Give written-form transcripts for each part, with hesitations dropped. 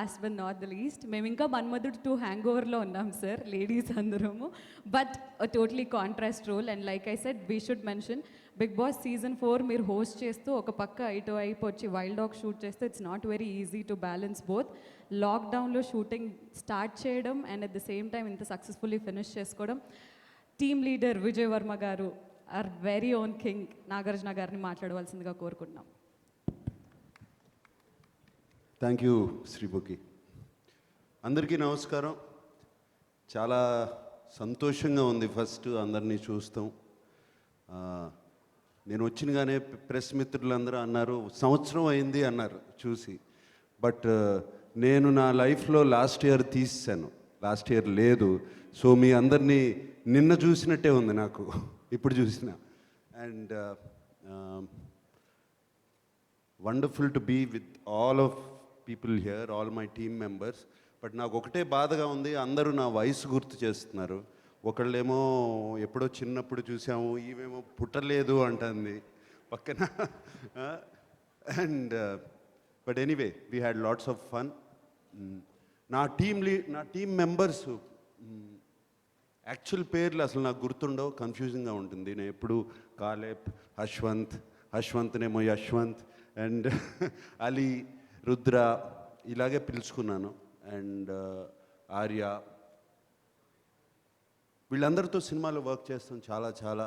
Last but not the least, మేము ఇంకా Manmadhudu 2 hang ఓవర్లో ఉన్నాం సార్, లేడీస్ అందరము. But totally contrast role. And like I said, we should mention Bigg Boss season 4 మీరు host చేస్తూ ఒక పక్క ఇటు వైపు వచ్చి వైల్డ్ డాగ్ షూట్ చేస్తే it's not very easy to balance both. లాక్డౌన్లో షూటింగ్ స్టార్ట్ చేయడం and at the same time ఇంత సక్సెస్ఫుల్లీ ఫినిష్ చేసుకోవడం. Team leader Vijay Varma garu, are very own king Nagarjuna గారిని మాట్లాడవలసిందిగా కోరుకుంటున్నాం. Thank you Sreemukhi. అందరికీ నమస్కారం. చాలా సంతోషంగా ఉంది ఫస్ట్ అందరినీ చూస్తాం. నేను వచ్చినగానే ప్రెస్ మిత్రులందరూ అన్నారు సంవత్సరం అయింది అన్నారు చూసి. బట్ నేను నా లైఫ్లో లాస్ట్ ఇయర్ తీసాను, లాస్ట్ ఇయర్ లేదు. సో మీ అందరినీ నిన్న చూసినట్టే ఉంది నాకు ఇప్పుడు చూసిన. And wonderful to be with all of people here, all my team members. But నాకు ఒకటే బాధగా ఉంది, అందరూ నా వయసు గుర్తు చేస్తున్నారు. ఒకళ్ళేమో ఎప్పుడో చిన్నప్పుడు చూసాము, ఈమెమో పుట్టలేదు అంటుంది పక్కన. And but anyway we had lots of fun. నా టీమ్ మెంబర్స్ యాక్చువల్ పేర్లు అసలు నాకు గుర్తుండవు, కన్ఫ్యూజింగ్గా ఉంటుంది. నేను ఎప్పుడు కాలేబ్, హశ్వంత్నేమో యశ్వంత్, అండ్ అలీ, రుద్ర ఇలాగే పిలుచుకున్నాను. అండ్ ఆర్య, వీళ్ళందరితో సినిమాలో వర్క్ చేస్తాం చాలా చాలా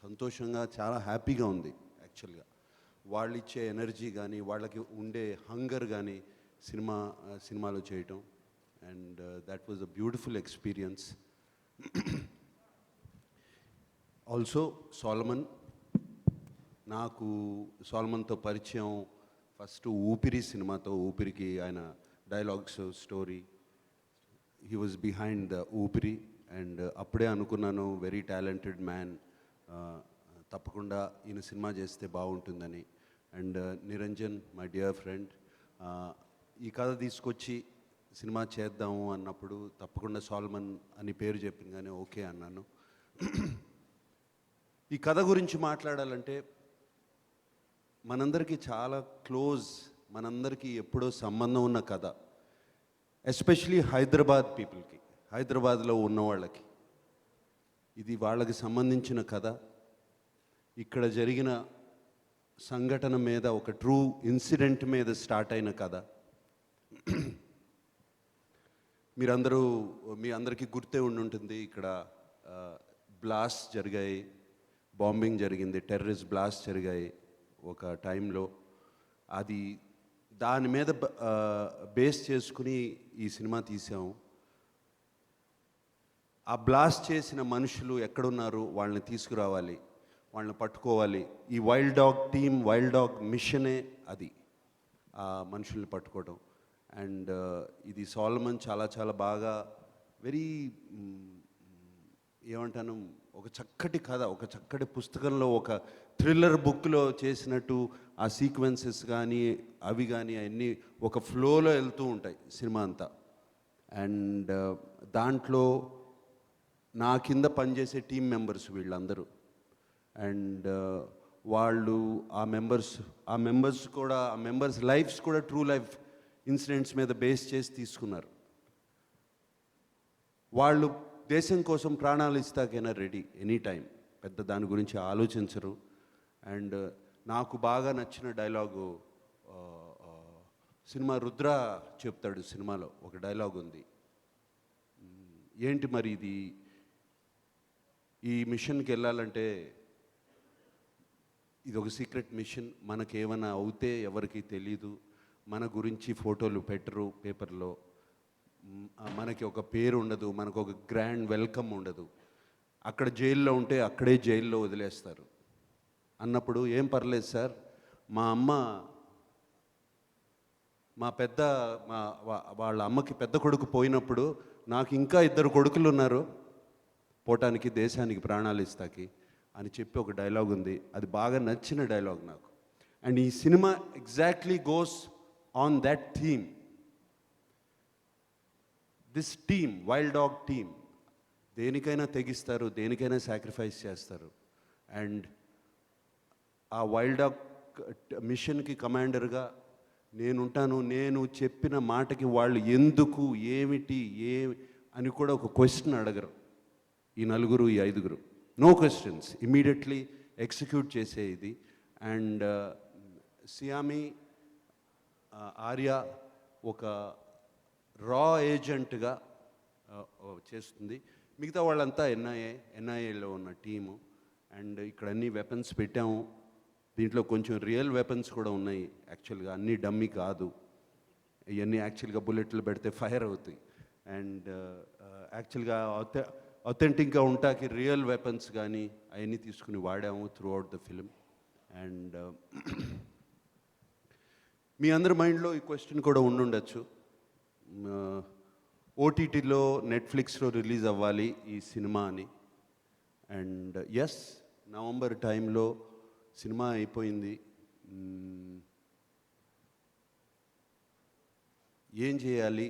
సంతోషంగా, చాలా హ్యాపీగా ఉంది. యాక్చువల్గా వాళ్ళు ఇచ్చే ఎనర్జీ కానీ, వాళ్ళకి ఉండే హంగర్ కానీ సినిమాలో చేయటం. And that was a beautiful experience. Also Solomon, నాకు సోలమన్తో పరిచయం ఫస్ట్ ఊపిరి సినిమాతో. ఊపిరికి ఆయన dialogues, story, he was behind the ఊపిరి. అండ్ అప్పుడే అనుకున్నాను వెరీ టాలెంటెడ్ మ్యాన్, తప్పకుండా ఈయన సినిమా చేస్తే బాగుంటుందని. And Niranjan, my dear friend, ఈ కథ తీసుకొచ్చి సినిమా చేద్దాము అన్నప్పుడు తప్పకుండా సోల్మన్ అని పేరు చెప్పింగానే ఓకే అన్నాను. ఈ కథ గురించి మాట్లాడాలంటే మనందరికీ చాలా క్లోజ్, మనందరికీ ఎప్పుడో సంబంధం ఉన్న కథ. ఎస్పెషలీ హైదరాబాద్ పీపుల్కి, హైదరాబాద్లో ఉన్న వాళ్ళకి ఇది వాళ్ళకి సంబంధించిన కథ. ఇక్కడ జరిగిన సంఘటన మీద, ఒక ట్రూ ఇన్సిడెంట్ మీద స్టార్ట్ అయిన కథ. మీ అందరికీ గుర్తే ఉండుంటుంది, ఇక్కడ బ్లాస్ట్ జరిగాయి, బాంబింగ్ జరిగింది, టెర్రరిస్ట్ బ్లాస్ట్ జరిగాయి ఒక టైంలో. దాని మీద బేస్ చేసుకుని ఈ సినిమా తీసాము. ఆ బ్లాస్ట్ చేసిన మనుషులు ఎక్కడున్నారు, వాళ్ళని తీసుకురావాలి, వాళ్ళని పట్టుకోవాలి. ఈ wild dog team, wild dog మిషనే అది, ఆ మనుషుల్ని పట్టుకోవడం. అండ్ ఇది సోలమన్ చాలా చాలా బాగా, వెరీ ఏమంటాను, ఒక చక్కటి కథ, ఒక చక్కటి పుస్తకంలో, ఒక థ్రిల్లర్ బుక్లో చేసినట్టు ఆ సీక్వెన్సెస్ కానీ అవి కానీ అన్నీ ఒక ఫ్లోలో వెళ్తూ ఉంటాయి సినిమా అంతా. అండ్ దాంట్లో నా కింద పనిచేసే టీం మెంబర్స్ వీళ్ళందరూ. అండ్ వాళ్ళు ఆ మెంబర్స్ కూడా, ఆ మెంబర్స్ లైఫ్స్ కూడా ట్రూ లైఫ్ ఇన్సిడెంట్స్ మీద బేస్ చేసి తీసుకున్నారు. వాళ్ళు దేశం కోసం ప్రాణాలు ఇస్తాకైనా రెడీ ఎనీ టైం, పెద్ద దాని గురించి ఆలోచించరు. అండ్ నాకు బాగా నచ్చిన డైలాగు, సినిమా రుద్ర చెప్తాడు, సినిమాలో ఒక డైలాగ్ ఉంది, ఏంటి మరి ఇది, ఈ మిషన్కి వెళ్ళాలంటే ఇది ఒక సీక్రెట్ మిషన్, మనకేమైనా అవుతే ఎవరికి తెలీదు, మన గురించి ఫోటోలు పెట్టరు పేపర్లో, మనకి ఒక పేరు ఉండదు, మనకు ఒక గ్రాండ్ వెల్కమ్ ఉండదు, అక్కడ జైల్లో ఉంటే అక్కడే జైల్లో వదిలేస్తారు అన్నప్పుడు, ఏం పర్లేదు సార్, మా అమ్మ, వాళ్ళ అమ్మకి పెద్ద కొడుకు పోయినప్పుడు నాకు ఇంకా 2 కొడుకులు ఉన్నారు పోవటానికి, దేశానికి ప్రాణాలు ఇస్తాకి అని చెప్పి ఒక డైలాగ్ ఉంది. అది బాగా నచ్చిన డైలాగ్ నాకు. అండ్ ఈ cinema exactly goes on that theme. This team, wild dog team, దేనికైనా తెగిస్తారు, దేనికైనా సాక్రిఫైస్ చేస్తారు. అండ్ ఆ వైల్డ్ డాగ్ మిషన్కి కమాండర్గా నేనుంటాను, నేను చెప్పిన మాటకి వాళ్ళు ఎందుకు, ఏమిటి, అని కూడా ఒక క్వశ్చన్ అడగరు. ఈ నలుగురు, ఈ ఐదుగురు నో క్వశ్చన్స్, ఇమీడియట్లీ ఎగ్జిక్యూట్ చేసే ఇది. అండ్ సియామి, ఆర్య ఒక రా ఏజెంట్గా చేస్తుంది. మిగతా వాళ్ళంతా ఎన్ఐఏలో ఉన్న టీము. అండ్ ఇక్కడ అన్ని వెపన్స్ పెట్టాము. దీంట్లో కొంచెం రియల్ వెపన్స్ కూడా ఉన్నాయి యాక్చువల్గా, అన్నీ డమ్మీ కాదు. ఇవన్నీ యాక్చువల్గా బుల్లెట్లు పెడితే ఫైర్ అవుతాయి. అండ్ యాక్చువల్గా అథెంటిక్గా ఉంటాకి రియల్ వెపన్స్ కానీ అవన్నీ తీసుకుని వాడాము throughout the film. And మీ అందరి మైండ్లో ఈ క్వశ్చన్ కూడా ఉండుండొచ్చు, ఓటీటీలో నెట్ఫ్లిక్స్లో రిలీజ్ అవ్వాలి ఈ సినిమా అని. అండ్ ఎస్, నవంబర్ టైంలో సినిమా అయిపోయింది. ఏం చేయాలి,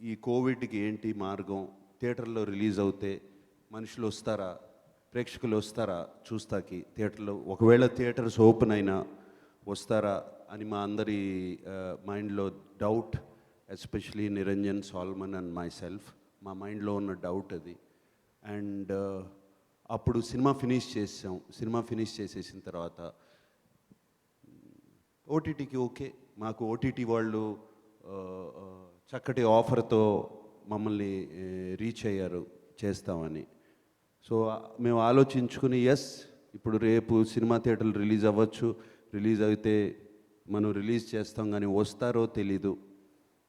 ఈ కోవిడ్కి ఏంటి మార్గం, థియేటర్లో రిలీజ్ అవుతే మనుషులు వస్తారా, ప్రేక్షకులు వస్తారా చూస్తాకి థియేటర్లో, ఒకవేళ థియేటర్స్ ఓపెన్ అయినా వస్తారా అని మా అందరి మైండ్లో doubt, especially Niranjan, Solomon and myself, మా మైండ్లో ఉన్న డౌట్ అది. అండ్ అప్పుడు సినిమా ఫినిష్ చేసాం. సినిమా ఫినిష్ చేసేసిన తర్వాత ఓటీటీకి ఓకే, మాకు ఓటీటీ వాళ్ళు చక్కటి ఆఫర్తో మమ్మల్ని రీచ్ అయ్యారు చేస్తామని. సో మేము ఆలోచించుకుని ఎస్, ఇప్పుడు రేపు సినిమా థియేటర్లు రిలీజ్ అవ్వచ్చు, రిలీజ్ అయితే మనం రిలీజ్ చేస్తాం, కానీ వస్తారో తెలీదు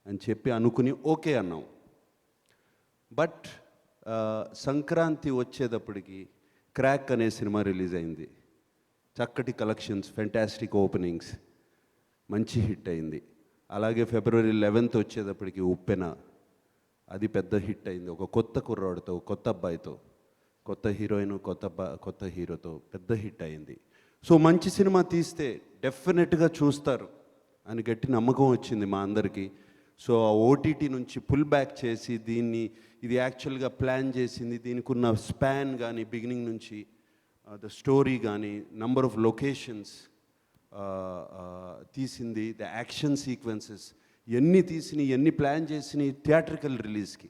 అని చెప్పి అనుకుని ఓకే అన్నాం. బట్ సంక్రాంతి వచ్చేటప్పటికి క్రాక్ అనే సినిమా రిలీజ్ అయింది. చక్కటి కలెక్షన్స్, ఫెంటాస్టిక్ ఓపెనింగ్స్, మంచి హిట్ అయింది. అలాగే ఫిబ్రవరి 11th వచ్చేటప్పటికి ఉప్పెన, అది పెద్ద హిట్ అయింది. ఒక కొత్త కుర్రాడితో, కొత్త అబ్బాయితో, కొత్త హీరోయిన్, కొత్త హీరోతో పెద్ద హిట్ అయింది. సో మంచి సినిమా తీస్తే డెఫినెట్గా చూస్తారు అని గట్టి నమ్మకం వచ్చింది మా అందరికీ. సో ఆ ఓటీటీ నుంచి పుల్ బ్యాక్ చేసి ఇది యాక్చువల్గా ప్లాన్ చేసింది, దీనికి ఉన్న స్పాన్ కానీ, బిగినింగ్ నుంచి ద స్టోరీ కానీ, నంబర్ ఆఫ్ లొకేషన్స్ తీసింది, ద యాక్షన్ సీక్వెన్సెస్, ఎన్ని ప్లాన్ చేసి థియేట్రికల్ రిలీజ్కి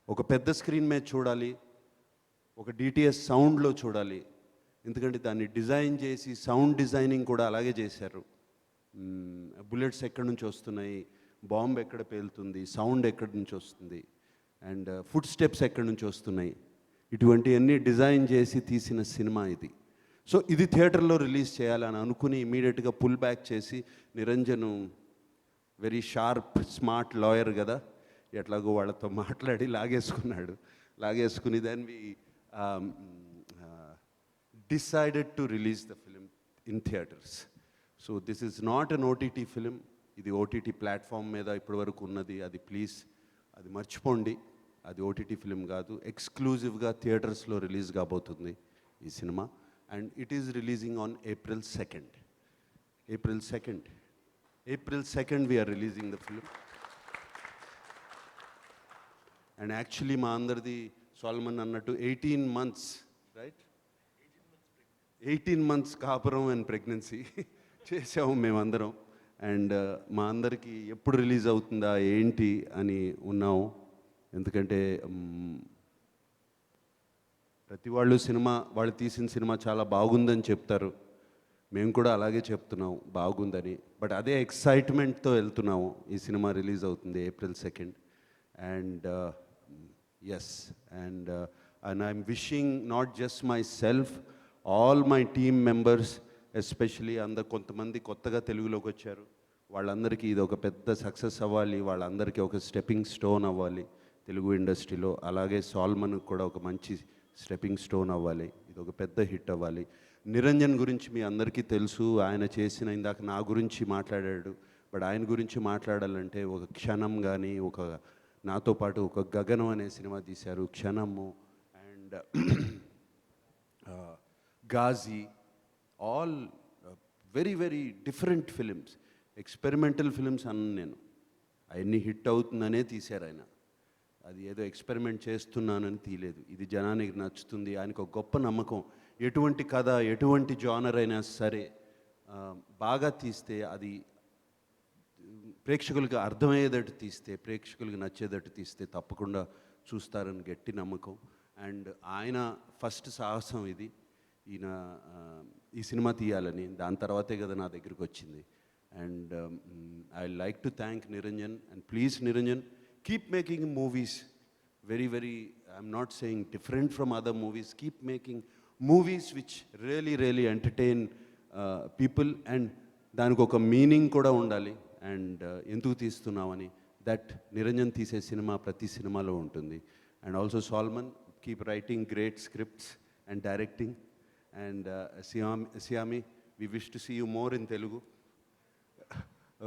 ఒక పెద్ద స్క్రీన్ మీద చూడాలి, ఒక డిటిఎస్ సౌండ్లో చూడాలి. ఎందుకంటే దాన్ని డిజైన్ చేసి సౌండ్ డిజైనింగ్ కూడా అలాగే చేశారు. బుల్లెట్స్ ఎక్కడి నుంచి వస్తున్నాయి, బాంబ్ ఎక్కడ పేలుతుంది, సౌండ్ ఎక్కడి నుంచి వస్తుంది, అండ్ ఫుట్ స్టెప్స్ ఎక్కడి నుంచి వస్తున్నాయి, ఇటువంటివన్నీ డిజైన్ చేసి తీసిన సినిమా ఇది. సో ఇది థియేటర్లో రిలీజ్ చేయాలని అనుకుని ఇమీడియట్గా పుల్ బ్యాక్ చేసి, Niranjan very sharp smart lawyer కదా, ఎట్లాగో వాళ్ళతో మాట్లాడి లాగేసుకుని దాన్ని వి decided to release the film in theaters. So this is not an OTT film. ఇది ఓటీటీ ప్లాట్ఫామ్ మీద ఇప్పటివరకు ఉన్నది, అది ప్లీజ్ అది మర్చిపోండి. అది ఓటీటీ ఫిలిం కాదు, ఎక్స్క్లూజివ్గా థియేటర్స్లో రిలీజ్ కాబోతుంది ఈ cinema. And it is releasing on April 2nd. April 2nd we are releasing the film. And actually మా అందరిది సాల్మన్ అన్నట్టు 18 months, రైట్, 18 months కాపురం అండ్ ప్రెగ్నెన్సీ చేసాము మేమందరం. అండ్ మా అందరికీ ఎప్పుడు రిలీజ్ అవుతుందా ఏంటి అని ఉన్నాము. ఎందుకంటే ప్రతి వాళ్ళు తీసిన సినిమా చాలా బాగుందని చెప్తారు, మేము కూడా అలాగే చెప్తున్నాం బాగుందని. బట్ అదే ఎక్సైట్మెంట్తో వెళ్తున్నాము. ఈ సినిమా రిలీజ్ అవుతుంది April 2nd. And yes, and I'm wishing not just myself, all my team members, especially కొంతమంది కొత్తగా తెలుగులోకి వచ్చారు, వాళ్ళందరికీ ఇది ఒక పెద్ద సక్సెస్ అవ్వాలి, వాళ్ళందరికీ ఒక స్టెప్పింగ్ స్టోన్ అవ్వాలి తెలుగు ఇండస్ట్రీలో. అలాగే సాల్మన్కి కూడా ఒక మంచి స్టెప్పింగ్ స్టోన్ అవ్వాలి, ఇది ఒక పెద్ద హిట్ అవ్వాలి. నిరంజన్ గురించి మీ అందరికీ తెలుసు, ఆయన చేసిన, ఇందాక నా గురించి మాట్లాడాడు, బట్ ఆయన గురించి మాట్లాడాలంటే ఒక క్షణం కానీ, నాతో పాటు ఒక గగనం అనే సినిమా తీశారు, Kshanam, and Ghazi, all very very different films, experimental films అన్న నేను. అవన్నీ హిట్ అవుతుందనే తీశారు ఆయన, అది ఏదో ఎక్స్పెరిమెంట్ చేస్తున్నానని తీయలేదు. ఇది జనానికి నచ్చుతుంది, ఆయనకు ఒక గొప్ప నమ్మకం. ఎటువంటి కథ, ఎటువంటి జానర్ అయినా సరే బాగా తీస్తే అది ప్రేక్షకులకి అర్థమయ్యేటట్టు తీస్తే, ప్రేక్షకులకి నచ్చేటట్టు తీస్తే తప్పకుండా చూస్తారని గట్టి నమ్మకం. అండ్ ఆయన ఫస్ట్ సాహసం ఇది. ఈయన ఈ సినిమా తీయాలని, దాని తర్వాతే కదా నా దగ్గరికి వచ్చింది. And I like to thank Niranjan. And please Niranjan, keep making movies. very, I'm not saying different from other movies. Keep making movies which really entertain people, and దానికి ఒక మీనింగ్ కూడా ఉండాలి. అండ్ ఎందుకు తీస్తున్నామని దట్ నిరంజన్ తీసే సినిమా ప్రతి సినిమాలో ఉంటుంది. And also Solomon, keep writing great scripts and directing. And Saiyami, we wish to see you more in Telugu.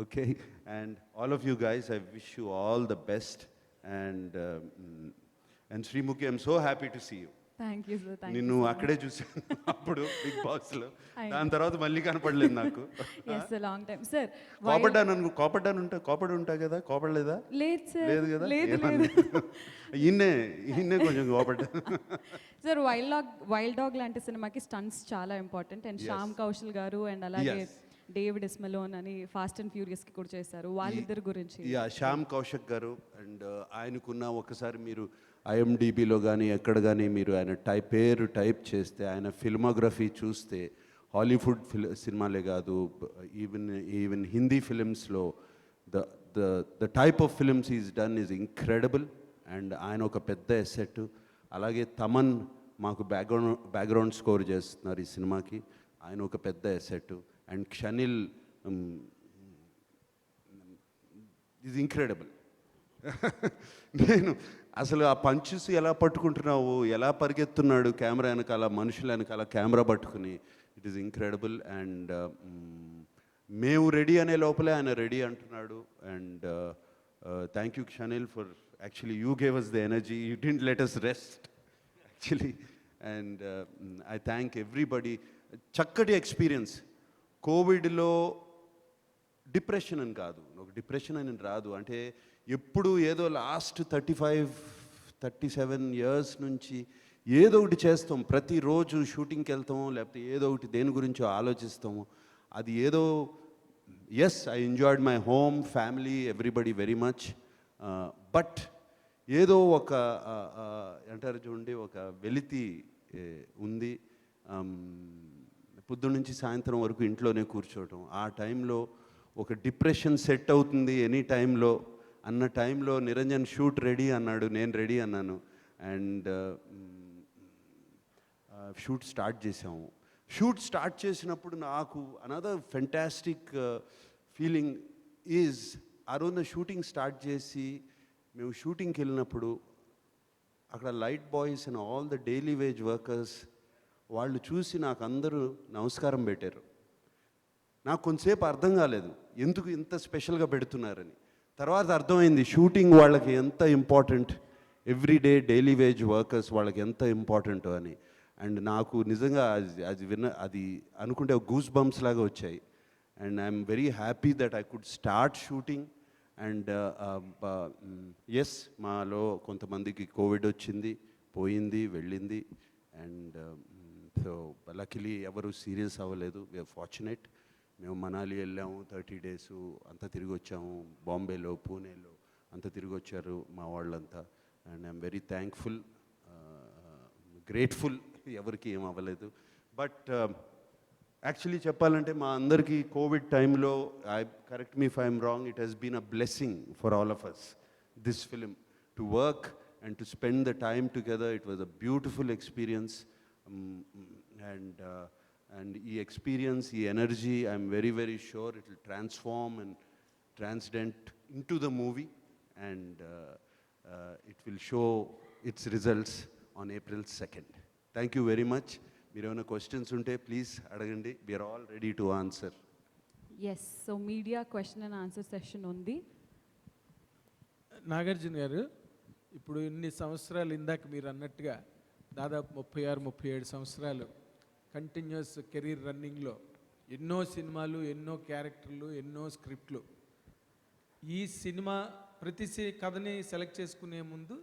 Okay, and all of you guys, I wish you all the best. And Srimuki, I'm so happy to see you. Thank you sir. Thank నిన్ను అక్కడే చూసాను అప్పుడు big బాస్లో. దాని తర్వాత మళ్ళీ కనపడలేదు నాకు. Yes long time sir. కోపడి ఉంటా కదా, కోపడలేదా? లేదు సార్. లేదు కదా. లేదు. ఈయన్నే కొంచెం కోపడ్డా. సార్ వైల్డ్ డాగ్ లాంటి సినిమాకి స్టంట్స్ చాలా ఇంపార్టెంట్. అండ్ శ్యామ్ కౌశల్ గారు అండ్ అలాగే డేవిడ్ ఇస్మలోన్ అని ఫాస్ట్ అండ్ ఫ్యూరియస్కి కూడా చేశారు. వాళ్ళిద్దరి గురించి. శ్యామ్ కౌశక్ గారు. అండ్ ఆయనకున్న ఒకసారి మీరు IMDbలో కానీ ఎక్కడ కానీ మీరు ఆయన పేరు టైప్ చేస్తే, ఆయన ఫిల్మోగ్రఫీ చూస్తే హాలీవుడ్ సినిమాలే కాదు, ఈవెన్ హిందీ ఫిలిమ్స్లో the type of films is done is incredible. And ఆయన ఒక పెద్ద ఎసెట్. అలాగే తమన్ మాకు బ్యాక్గ్రౌండ్ స్కోర్ చేస్తున్నారు ఈ సినిమాకి, ఆయన ఒక పెద్ద asset. And Shanil is incredible. నేను అసలు ఆ పంచెస్ ఎలా పట్టుకుంటున్నావు, ఎలా పరిగెత్తున్నాడు కెమెరా వెనకాల, మనుషుల వెనకాల కెమెరా పట్టుకుని, ఇట్ ఈస్ ఇంక్రెడిబుల్. అండ్ మేము రెడీ అనే లోపలే ఆయన రెడీ అంటున్నాడు. And thank you Shanil for actually you gave us the energy, you didn't let us rest actually. And I thank everybody. చక్కటి ఎక్స్పీరియన్స్. కోవిడ్లో డిప్రెషన్ అని కాదు, ఒక డిప్రెషన్ అని రాదు. అంటే ఎప్పుడు ఏదో లాస్ట్ 35-37 ఇయర్స్ నుంచి ఏదో ఒకటి చేస్తాం, ప్రతిరోజు షూటింగ్కి వెళ్తాము, లేకపోతే ఏదో ఒకటి దేని గురించో ఆలోచిస్తాము. అది ఏదో yes, I enjoyed my home, family, everybody very much. But ఏదో ఒక అంటారు చూడండి, ఒక వెలితి ఉంది. పొద్దున్న నుంచి సాయంత్రం వరకు ఇంట్లోనే కూర్చోవటం, ఆ టైంలో ఒక డిప్రెషన్ సెట్ అవుతుంది ఎనీ టైంలో అన్న టైంలో నిరంజన్ షూట్ రెడీ అన్నాడు, నేను రెడీ అన్నాను. అండ్ షూట్ స్టార్ట్ చేసాము. షూట్ స్టార్ట్ చేసినప్పుడు నాకు అనదర్ ఫెంటాస్టిక్ ఫీలింగ్ ఈజ్, ఆ రోజున షూటింగ్ స్టార్ట్ చేసి మేము షూటింగ్కి వెళ్ళినప్పుడు అక్కడ light boys and all the daily wage workers వాళ్ళు చూసి నాకు అందరూ నమస్కారం పెట్టారు. నాకు కొంతసేపు అర్థం కాలేదు ఎందుకు ఇంత స్పెషల్గా పెడుతున్నారని. తర్వాత అర్థమైంది షూటింగ్ వాళ్ళకి ఎంత important, everyday daily wage workers వాళ్ళకి ఎంత ఇంపార్టెంట్ అని. అండ్ నాకు నిజంగా అది అనుకుంటే గూస్ బంప్స్ లాగా వచ్చాయి. And I'm very happy that I could start shooting. And yes, మాలో కొంతమందికి కోవిడ్ వచ్చింది, పోయింది, వెళ్ళింది. అండ్ సో లక్కీలీ ఎవరు సీరియస్ అవ్వలేదు. We're fortunate. మేము మనాలి వెళ్ళాము 30 days, అంతా తిరిగి వచ్చాము. బాంబేలో, పూణేలో అంతా తిరిగి వచ్చారు మా వాళ్ళంతా. And I'm very thankful, grateful. ఎవరికి ఏం అవ్వలేదు. బట్ యాక్చువల్లీ చెప్పాలంటే మా అందరికీ కోవిడ్ టైంలో, correct me if I'm wrong, it has been a blessing for all of us, this film, to work and to spend the time together. It was a beautiful experience. And ఈ experience, ఈ energy, I'm very very sure it will transform and transcend into the movie. And it will show its results on April 2nd. Thank you very much. మీరు ఏమైనా questions ఉంటే please అడగండి. We are all ready to answer. Yes, so media question and answer session ఉంది. నాగార్జున గారు, ఇప్పుడు ఇన్ని సంవత్సరాలు, ఇందాక మీరు అన్నట్టుగా దాదాపు 36-37 సంవత్సరాలు కంటిన్యూస్ కెరీర్ రన్నింగ్లో ఎన్నో సినిమాలు, ఎన్నో క్యారెక్టర్లు, ఎన్నో స్క్రిప్ట్లు. ఈ సినిమా ప్రతి కథని సెలెక్ట్ చేసుకునే ముందు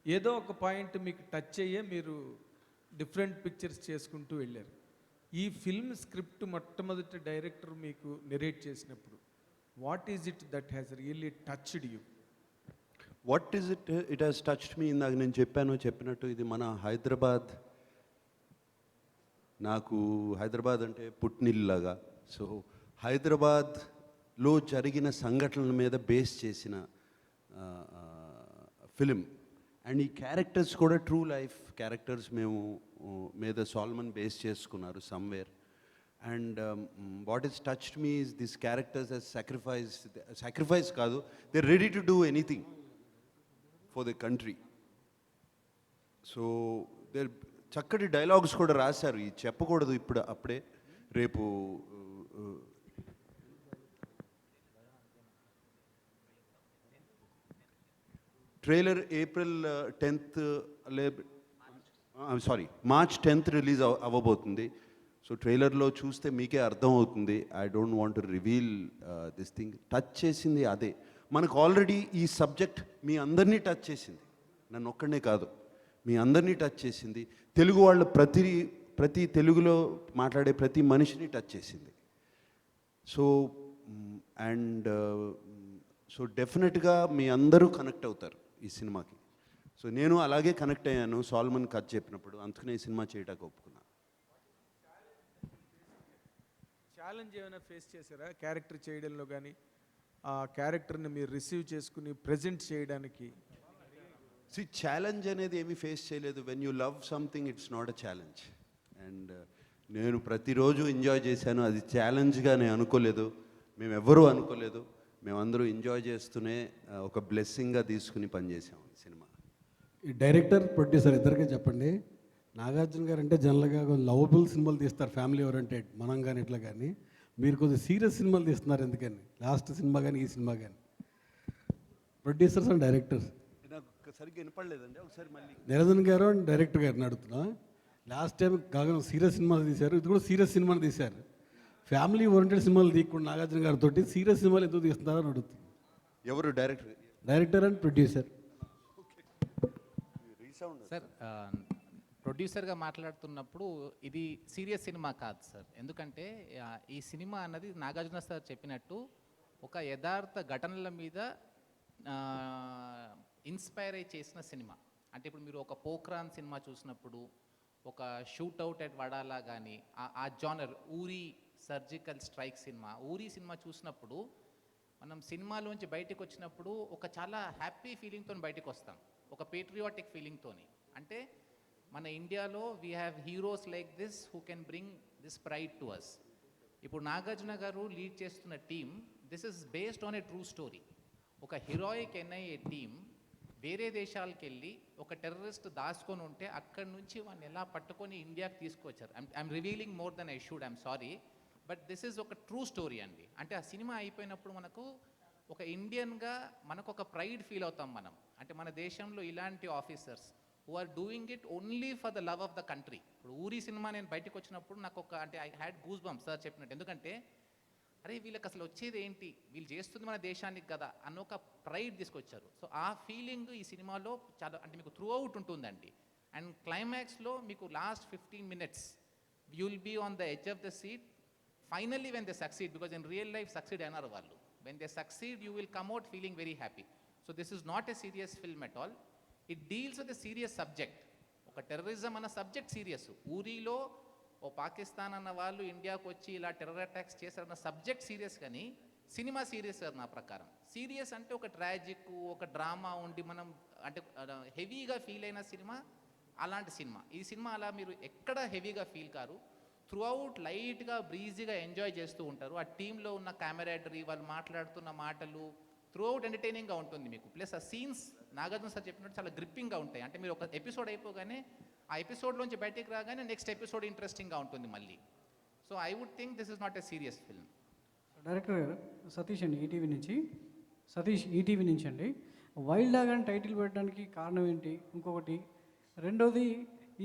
ఏదో ఒక పాయింట్ మీకు టచ్ అయ్యే మీరు డిఫరెంట్ పిక్చర్స్ చేసుకుంటూ వెళ్ళారు. ఈ ఫిల్మ్ స్క్రిప్ట్ మొట్టమొదటి డైరెక్టర్ మీకు నెరేట్ చేసినప్పుడు what is it that has really touched you? What is it has touched మీ? ఇందాక నేను చెప్పినట్టు ఇది మన హైదరాబాద్. నాకు హైదరాబాద్ అంటే పుట్టినిల్లాగా. సో హైదరాబాద్లో జరిగిన సంఘటనల మీద బేస్ చేసిన ఫిలిం. అండ్ ఈ క్యారెక్టర్స్ కూడా ట్రూ లైఫ్ క్యారెక్టర్స్ మేము మీద సాల్మన్ బేస్ చేసుకున్నారు somewhere. And what is touched me is this characters as sacrifice కాదు, they ready to do anything for the country. So they చక్కటి డైలాగ్స్ కూడా రాశారు. ఈ చెప్పకూడదు ఇప్పుడు అప్పుడే, రేపు trailer April 10th March 10th release అవ్వబోతుంది. సో ట్రైలర్లో చూస్తే మీకే అర్థం అవుతుంది. I don't want to reveal this thing. Touch చేసింది అదే. మనకు ఆల్రెడీ ఈ సబ్జెక్ట్ మీ అందరినీ టచ్ చేసింది, నన్ను ఒక్కడనే కాదు, మీ అందరినీ టచ్ చేసింది. తెలుగు వాళ్ళు ప్రతి తెలుగులో మాట్లాడే ప్రతి మనిషిని టచ్ చేసింది. సో అండ్ సో డెఫినెట్గా మీ అందరూ కనెక్ట్ అవుతారు ఈ సినిమాకి. సో నేను అలాగే కనెక్ట్ అయ్యాను సాల్మన్ కథ చెప్పినప్పుడు, అందుకనే ఈ సినిమా చేయడానికి ఒప్పుకున్నా. ఛాలెంజ్ ఏమైనా ఫేస్ చేశారా క్యారెక్టర్ చేయడంలో కానీ, ఆ క్యారెక్టర్ని మీరు రిసీవ్ చేసుకుని ప్రజెంట్ చేయడానికి? ఛాలెంజ్ అనేది ఏమీ ఫేస్ చేయలేదు. When you love something it's not a challenge. And నేను ప్రతిరోజు ఎంజాయ్ చేశాను. అది ఛాలెంజ్గా నేను అనుకోలేదు, మేము ఎవ్వరూ అనుకోలేదు. మేమందరూ ఎంజాయ్ చేస్తూనే ఒక బ్లెస్సింగ్గా తీసుకుని పనిచేసాము ఈ సినిమా. ఈ డైరెక్టర్ ప్రొడ్యూసర్ ఇద్దరికే చెప్పండి, నాగార్జున గారు అంటే జనరల్గా లవబుల్ సినిమాలు తీస్తారు, ఫ్యామిలీ ఓరియంటెడ్, మనం కానీ ఇట్లా. కానీ మీరు కొద్దిగా సీరియస్ సినిమాలు తీస్తున్నారు, ఎందుకని? లాస్ట్ సినిమా కానీ ఈ సినిమా కానీ. ప్రొడ్యూసర్స్ అండ్ డైరెక్టర్స్ నాకు సరిగ్గా వినపడలేదండి, ఒకసారి మళ్ళీ. నిరంజన్ గారు అండ్ డైరెక్టర్ గారిని అడుగుతున్నా. లాస్ట్ టైం కాగా సీరియస్ సినిమాలు తీశారు, ఇది కూడా సీరియస్ సినిమాలు తీశారు. ఫ్యామిలీ ఓరియంటెడ్ సినిమాలు తీయకుండా నాగార్జున గారితో సీరియస్ సినిమాలు ఎందుకు తీస్తున్నారని అడుగుతుంది. ఎవరు director? Director and producer. Sir, ప్రొడ్యూసర్గా మాట్లాడుతున్నప్పుడు ఇది సీరియస్ సినిమా కాదు సార్. ఎందుకంటే ఈ సినిమా అన్నది నాగార్జున సార్ చెప్పినట్టు ఒక యథార్థ ఘటనల మీద ఇన్స్పైర్ అయి చేసిన సినిమా. అంటే ఇప్పుడు మీరు ఒక పోఖ్రాన్ సినిమా చూసినప్పుడు, ఒక షూట్అవుట్ ఎట్ వడాలా కానీ, ఆ జానర్ ఊరి సర్జికల్ స్ట్రైక్ సినిమా, ఊరి సినిమా చూసినప్పుడు మనం సినిమాలోంచి బయటకు వచ్చినప్పుడు ఒక చాలా హ్యాపీ ఫీలింగ్తో బయటకు వస్తాం, ఒక పేట్రియాటిక్ ఫీలింగ్తోని. అంటే మన ఇండియాలో we have heroes like this who can bring this pride to us. ఇప్పుడు నాగార్జున గారు లీడ్ చేస్తున్న team, this is based on a true story. ఒక హీరోయిక్ ఎన్ఐఏ టీమ్ వేరే దేశాలకు వెళ్ళి ఒక టెర్రరిస్ట్ దాచుకొని ఉంటే అక్కడి నుంచి వాడిని ఎలా పట్టుకొని ఇండియాకి తీసుకొచ్చారు. I'm revealing more than I should, I'm sorry, but this is ఒక ట్రూ స్టోరీ అండి. అంటే ఆ సినిమా అయిపోయినప్పుడు మనకు ఒక ఇండియన్గా మనకు ఒక ప్రైడ్ ఫీల్ అవుతాం మనం. అంటే మన దేశంలో ఇలాంటి officers who are doing it only for the love of the country. ఇప్పుడు ఊరి సినిమా నేను బయటకు వచ్చినప్పుడు నాకు ఒక అంటే I had goose bumps sir చెప్పినట్టు. ఎందుకంటే అరే వీళ్ళకి అసలు వచ్చేది ఏంటి, వీళ్ళు చేస్తుంది మన దేశానికి కదా అన్న ఒక ప్రైడ్ తీసుకొచ్చారు. సో ఆ ఫీలింగ్ ఈ సినిమాలో చాలా అంటే మీకు త్రూ అవుట్ ఉంటుందండి. అండ్ క్లైమాక్స్లో మీకు last 15 minutes you will be on the edge of the seat. Finally when they succeed, because in real life succeed అయినారు వాళ్ళు, when they succeed you will come out feeling very happy. So this is not a serious film at all. It deals with a serious subject. ఒక terrorism అన్న subject serious. ఊరిలో ఓ పాకిస్తాన్ అన్న వాళ్ళు ఇండియాకు వచ్చి ఇలా టెర్రర్ అటాక్స్ చేశారన్న సబ్జెక్ట్ సీరియస్, కానీ సినిమా సీరియస్ కాదు నా ప్రకారం. సీరియస్ అంటే ఒక ట్రాజిక్, ఒక డ్రామా ఉండి మనం అంటే హెవీగా ఫీల్ అయిన సినిమా అలాంటి సినిమా. ఈ సినిమా అలా మీరు ఎక్కడ హెవీగా ఫీల్ కారు, త్రూ అవుట్ లైట్గా బ్రీజీగా ఎంజాయ్ చేస్తూ ఉంటారు. ఆ టీంలో ఉన్న కెమెరాడరీ, వాళ్ళు మాట్లాడుతున్న మాటలు త్రూ అవుట్ ఎంటర్టైనింగ్గా ఉంటుంది మీకు. ప్లస్ ఆ సీన్స్ నాగార్జున సార్ చెప్పినట్టు చాలా గ్రిప్పింగ్గా ఉంటాయి. అంటే మీరు ఒక ఎపిసోడ్ అయిపోగానే ఆ ఎపిసోడ్లోంచి బయటికి రాగానే నెక్స్ట్ ఎపిసోడ్ ఇంట్రెస్టింగ్గా ఉంటుంది మళ్ళీ. So I would think this is not a serious film. Director garu Satish అండి, ఈటీవీ నుంచి అండి. వైల్డ్ డాగ్ అని టైటిల్ పెట్టడానికి కారణం ఏంటి? ఇంకొకటి రెండోది,